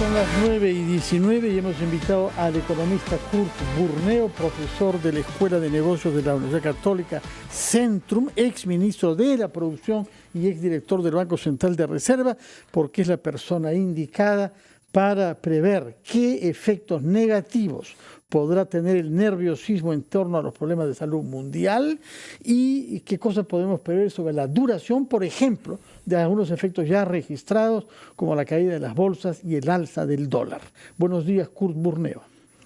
Son las 9:19 y hemos invitado al economista Kurt Burneo, profesor de la Escuela de Negocios de la Universidad Católica Centrum, ex ministro de la Producción y ex director del Banco Central de Reserva, porque es la persona indicada para prever qué efectos negativos podrá tener el nerviosismo en torno a los problemas de salud mundial y qué cosas podemos prever sobre la duración, por ejemplo, de algunos efectos ya registrados, como la caída de las bolsas y el alza del dólar. Buenos días, Kurt Burneo.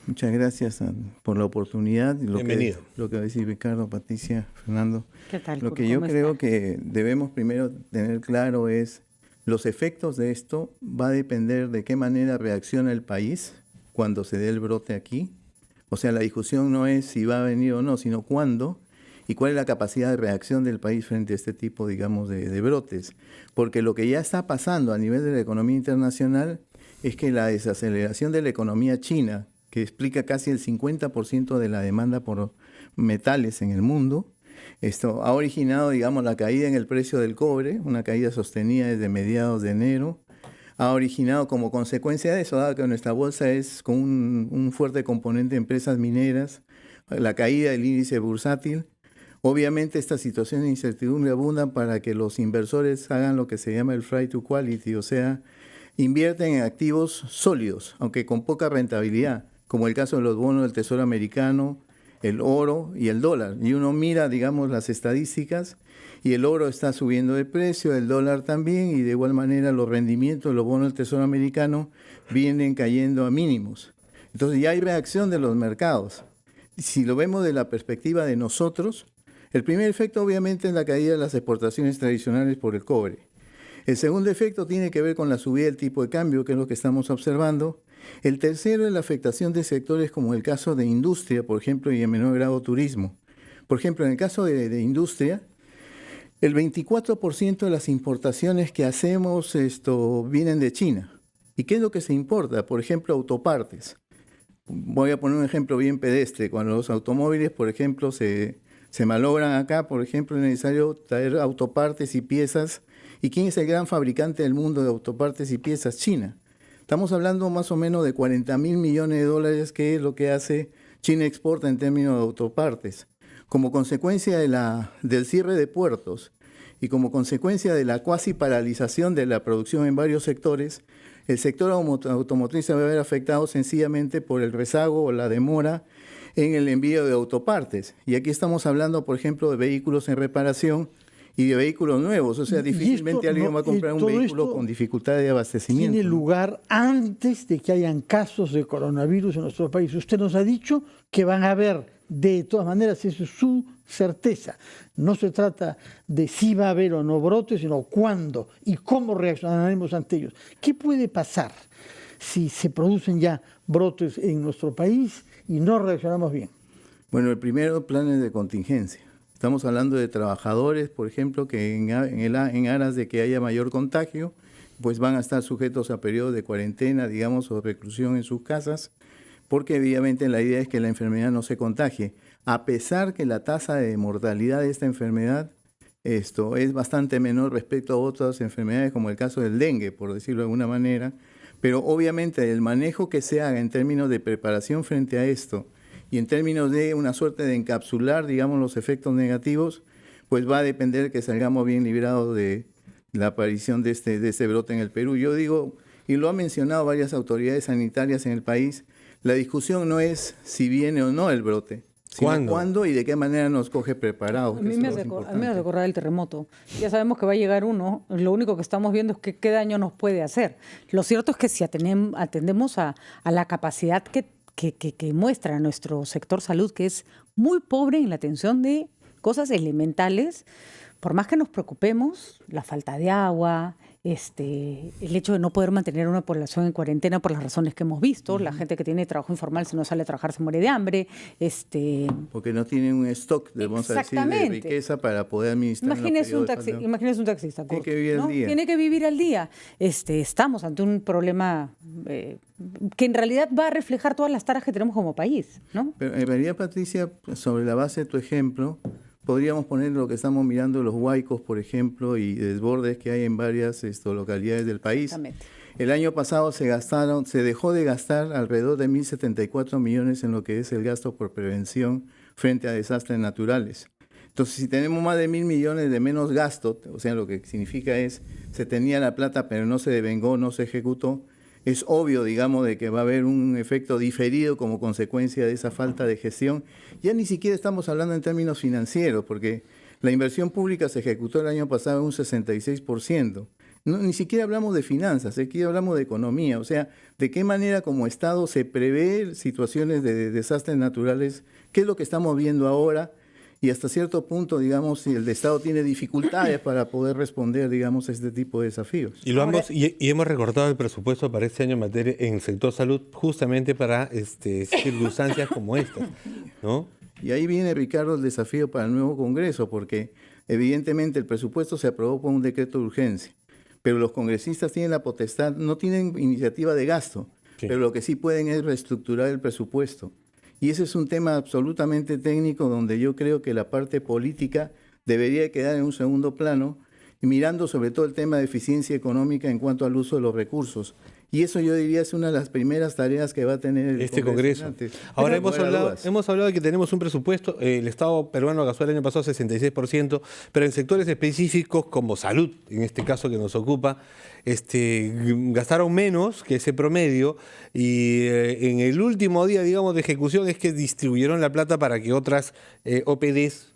Muchas gracias por la oportunidad. Bienvenido. Lo que va a decir Ricardo, Patricia, Fernando. ¿Qué tal, Lo Kurt? que yo creo ¿Cómo que debemos primero tener claro es los efectos de esto va a depender de qué manera reacciona el país cuando se dé el brote aquí. O sea, la discusión no es si va a venir o no, sino cuándo y cuál es la capacidad de reacción del país frente a este tipo, digamos, de brotes. Porque lo que ya está pasando a nivel de la economía internacional es que la desaceleración de la economía china, que explica casi el 50% de la demanda por metales en el mundo, esto ha originado, digamos, la caída en el precio del cobre, una caída sostenida desde mediados de enero. Ha originado como consecuencia de eso, dado que nuestra bolsa es con un fuerte componente de empresas mineras, la caída del índice bursátil. Obviamente esta situación de incertidumbre abundan para que los inversores hagan lo que se llama el flight to quality, o sea, invierten en activos sólidos, aunque con poca rentabilidad, como el caso de los bonos del Tesoro americano, el oro y el dólar. Y uno mira, digamos, las estadísticas y el oro está subiendo de precio, el dólar también, y de igual manera los rendimientos de los bonos del Tesoro americano vienen cayendo a mínimos. Entonces ya hay reacción de los mercados. Si lo vemos de la perspectiva de nosotros, el primer efecto obviamente es la caída de las exportaciones tradicionales por el cobre. El segundo efecto tiene que ver con la subida del tipo de cambio, que es lo que estamos observando. El tercero es la afectación de sectores como el caso de industria, por ejemplo, y en menor grado turismo. Por ejemplo, en el caso de industria, el 24% de las importaciones que hacemos vienen de China. ¿Y qué es lo que se importa? Por ejemplo, autopartes. Voy a poner un ejemplo bien pedestre. Cuando los automóviles, por ejemplo, se malogran acá, por ejemplo, es necesario traer autopartes y piezas. ¿Y quién es el gran fabricante del mundo de autopartes y piezas? China. Estamos hablando más o menos de 40.000 millones de dólares, que es lo que hace China exporta en términos de autopartes. Como consecuencia del cierre de puertos y como consecuencia de la cuasi paralización de la producción en varios sectores, el sector automotriz se va a ver afectado sencillamente por el rezago o la demora en el envío de autopartes. Y aquí estamos hablando, por ejemplo, de vehículos en reparación y de vehículos nuevos. O sea, difícilmente alguien va a comprar un vehículo con dificultad de abastecimiento. Tiene lugar antes de que hayan casos de coronavirus en nuestro país. Usted nos ha dicho que van a haber, de todas maneras, eso es su certeza. No se trata de si va a haber o no brotes, sino cuándo y cómo reaccionaremos ante ellos. ¿Qué puede pasar si se producen ya brotes en nuestro país y no reaccionamos bien? Bueno, el primero, planes de contingencia. Estamos hablando de trabajadores, por ejemplo, que en aras de que haya mayor contagio, pues van a estar sujetos a periodos de cuarentena, digamos, o reclusión en sus casas, porque evidentemente la idea es que la enfermedad no se contagie. A pesar que la tasa de mortalidad de esta enfermedad es bastante menor respecto a otras enfermedades, como el caso del dengue, por decirlo de alguna manera, pero obviamente el manejo que se haga en términos de preparación frente a esto, y en términos de una suerte de encapsular, digamos, los efectos negativos, pues va a depender que salgamos bien librados de la aparición de este brote en el Perú. Yo digo, y lo han mencionado varias autoridades sanitarias en el país, la discusión no es si viene o no el brote, sino cuándo y de qué manera nos coge preparados. A mí me hace recordar el terremoto. Ya sabemos que va a llegar uno, lo único que estamos viendo es qué daño nos puede hacer. Lo cierto es que si atendemos a la capacidad que muestra nuestro sector salud, que es muy pobre en la atención de cosas elementales, por más que nos preocupemos, la falta de agua, el hecho de no poder mantener una población en cuarentena por las razones que hemos visto, la gente que tiene trabajo informal, si no sale a trabajar se muere de hambre. Porque no tienen un stock, vamos a decir, de riqueza para poder administrar. Imagínese un taxista. Tiene que vivir al día. Tiene que vivir al día. Estamos ante un problema que en realidad va a reflejar todas las taras que tenemos como país, ¿no? Pero en realidad, Patricia, sobre la base de tu ejemplo, podríamos poner lo que estamos mirando, los huaicos, por ejemplo, y desbordes que hay en varias localidades del país. El año pasado se dejó de gastar alrededor de 1.074 millones en lo que es el gasto por prevención frente a desastres naturales. Entonces, si tenemos más de 1.000 millones de menos gasto, o sea, lo que significa es, se tenía la plata pero no se devengó, no se ejecutó, es obvio, digamos, de que va a haber un efecto diferido como consecuencia de esa falta de gestión. Ya ni siquiera estamos hablando en términos financieros, porque la inversión pública se ejecutó el año pasado en un 66%. No, ni siquiera hablamos de finanzas, aquí hablamos de economía. O sea, de qué manera como Estado se prevé situaciones de desastres naturales, qué es lo que estamos viendo ahora, y hasta cierto punto, digamos, si el Estado tiene dificultades para poder responder, digamos, a este tipo de desafíos. Y hemos recortado el presupuesto para este año en el sector salud justamente para circunstancias como estas, ¿no? Y ahí viene, Ricardo, el desafío para el nuevo Congreso, porque evidentemente el presupuesto se aprobó por un decreto de urgencia, pero los congresistas tienen la potestad, no tienen iniciativa de gasto, sí, pero lo que sí pueden es reestructurar el presupuesto. Y ese es un tema absolutamente técnico donde yo creo que la parte política debería quedar en un segundo plano, mirando sobre todo el tema de eficiencia económica en cuanto al uso de los recursos. Y eso yo diría es una de las primeras tareas que va a tener el Congreso. Ahora hemos hablado de que tenemos un presupuesto, el Estado peruano gastó el año pasado 66%, pero en sectores específicos como salud, en este caso que nos ocupa, gastaron menos que ese promedio y en el último día, digamos, de ejecución es que distribuyeron la plata para que otras OPDs,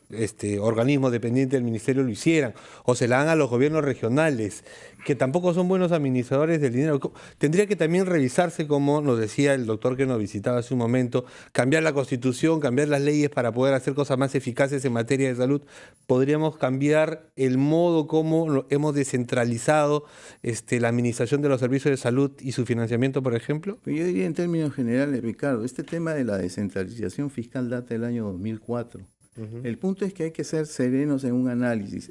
organismos dependientes del ministerio lo hicieran, o se la dan a los gobiernos regionales, que tampoco son buenos administradores del dinero. Tendría que también revisarse, como nos decía el doctor que nos visitaba hace un momento, cambiar la Constitución, cambiar las leyes para poder hacer cosas más eficaces en materia de salud. Podríamos cambiar el modo como hemos descentralizado la administración de los servicios de salud y su financiamiento, por ejemplo. Yo diría en términos generales, Ricardo, este tema de la descentralización fiscal data del año 2004. El punto es que hay que ser serenos en un análisis.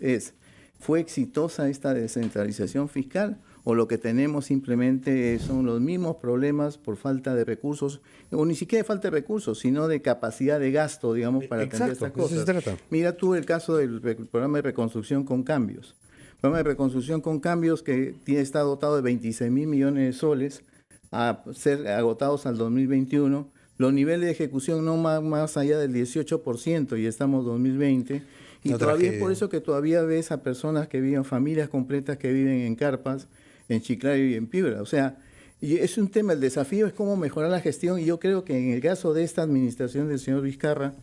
¿Fue exitosa esta descentralización fiscal o lo que tenemos simplemente son los mismos problemas por falta de recursos, o ni siquiera de falta de recursos, sino de capacidad de gasto, digamos, para atender estas cosas? Eso se trata. Mira tú el caso del programa de reconstrucción con cambios. El programa de reconstrucción con cambios que está dotado de 26.000 millones de soles a ser agotados al 2021. Los niveles de ejecución no más allá del 18% y estamos en 2020. Y todavía es por eso que todavía ves a personas que viven, familias completas que viven en carpas, en Chiclayo y en Piura. O sea, y es un tema, el desafío es cómo mejorar la gestión. Y yo creo que en el caso de esta administración del señor Vizcarra,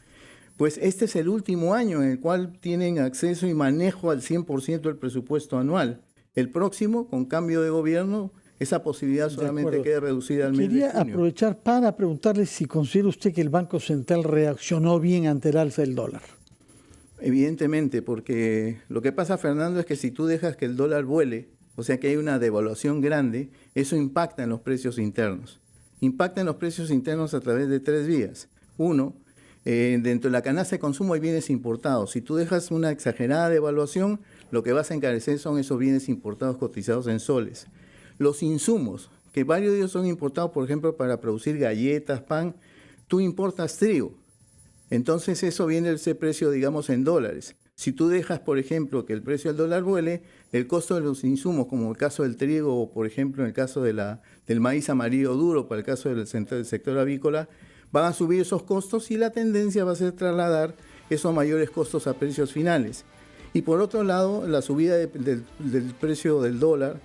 pues este es el último año en el cual tienen acceso y manejo al 100% del presupuesto anual. El próximo, con cambio de gobierno, esa posibilidad solamente queda reducida al mes de junio. Quería aprovechar para preguntarle si considera usted que el Banco Central reaccionó bien ante el alza del dólar. Evidentemente, porque lo que pasa, Fernando, es que si tú dejas que el dólar vuele, o sea que hay una devaluación grande, eso impacta en los precios internos. Impacta en los precios internos a través de 3 vías. Uno, dentro de la canasta de consumo hay bienes importados. Si tú dejas una exagerada devaluación, lo que vas a encarecer son esos bienes importados cotizados en soles. Los insumos, que varios de ellos son importados, por ejemplo, para producir galletas, pan, tú importas trigo. Entonces eso viene ese precio, digamos, en dólares. Si tú dejas, por ejemplo, que el precio del dólar vuele, el costo de los insumos, como el caso del trigo o, por ejemplo, en el caso del maíz amarillo duro, para el caso del sector avícola, van a subir esos costos y la tendencia va a ser trasladar esos mayores costos a precios finales. Y por otro lado, la subida del precio del dólar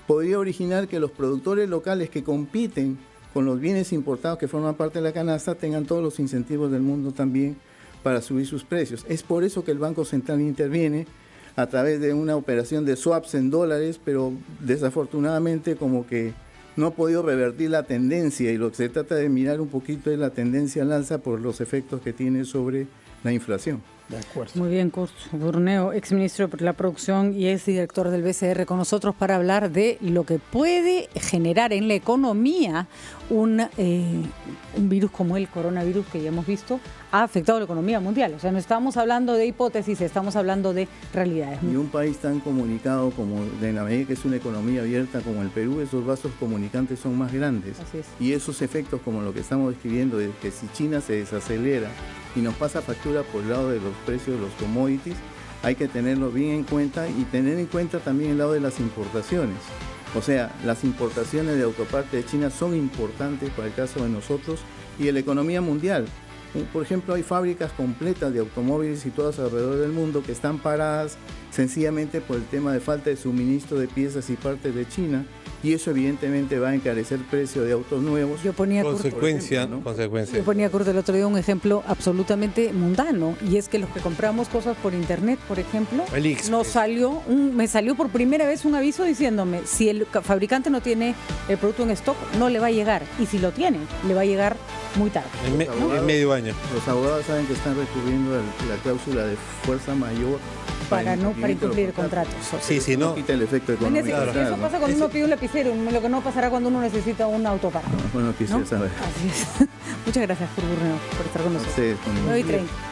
podría originar que los productores locales que compiten con los bienes importados que forman parte de la canasta tengan todos los incentivos del mundo también para subir sus precios. Es por eso que el Banco Central interviene a través de una operación de swaps en dólares, pero desafortunadamente como que no ha podido revertir la tendencia, y lo que se trata de mirar un poquito es la tendencia al alza por los efectos que tiene sobre la inflación. De acuerdo. Muy bien, Kurt Burneo, exministro de la Producción y exdirector del BCR, con nosotros para hablar de lo que puede generar en la economía un virus como el coronavirus, que ya hemos visto ha afectado a la economía mundial. O sea, no estamos hablando de hipótesis, estamos hablando de realidades. Y un país tan comunicado como, en la medida que es una economía abierta como el Perú, esos vasos comunicantes son más grandes. Así es. Y esos efectos, como lo que estamos describiendo, de que si China se desacelera y nos pasa factura por el lado de los precios de los commodities, hay que tenerlo bien en cuenta y tener en cuenta también el lado de las importaciones. O sea, las importaciones de autopartes de China son importantes para el caso de nosotros y de la economía mundial. Por ejemplo, hay fábricas completas de automóviles situadas alrededor del mundo que están paradas sencillamente por el tema de falta de suministro de piezas y partes de China, y eso evidentemente va a encarecer el precio de autos nuevos. Yo ponía consecuencia. Yo ponía, Kurt, el otro día un ejemplo absolutamente mundano, y es que los que compramos cosas por internet, por ejemplo, me salió por primera vez un aviso diciéndome, si el fabricante no tiene el producto en stock, no le va a llegar, y si lo tiene, le va a llegar muy tarde. En medio año. Los abogados saben que están recurriendo a la cláusula de fuerza mayor para incumplir el contrato. Sí, no quita el efecto económico. Eso pasa cuando uno pide un lapicero, lo que no pasará cuando uno necesita un autoparque. Bueno, quisiera saber. Así es. Muchas gracias, Kurt Burneo, por estar con nosotros. 9:30.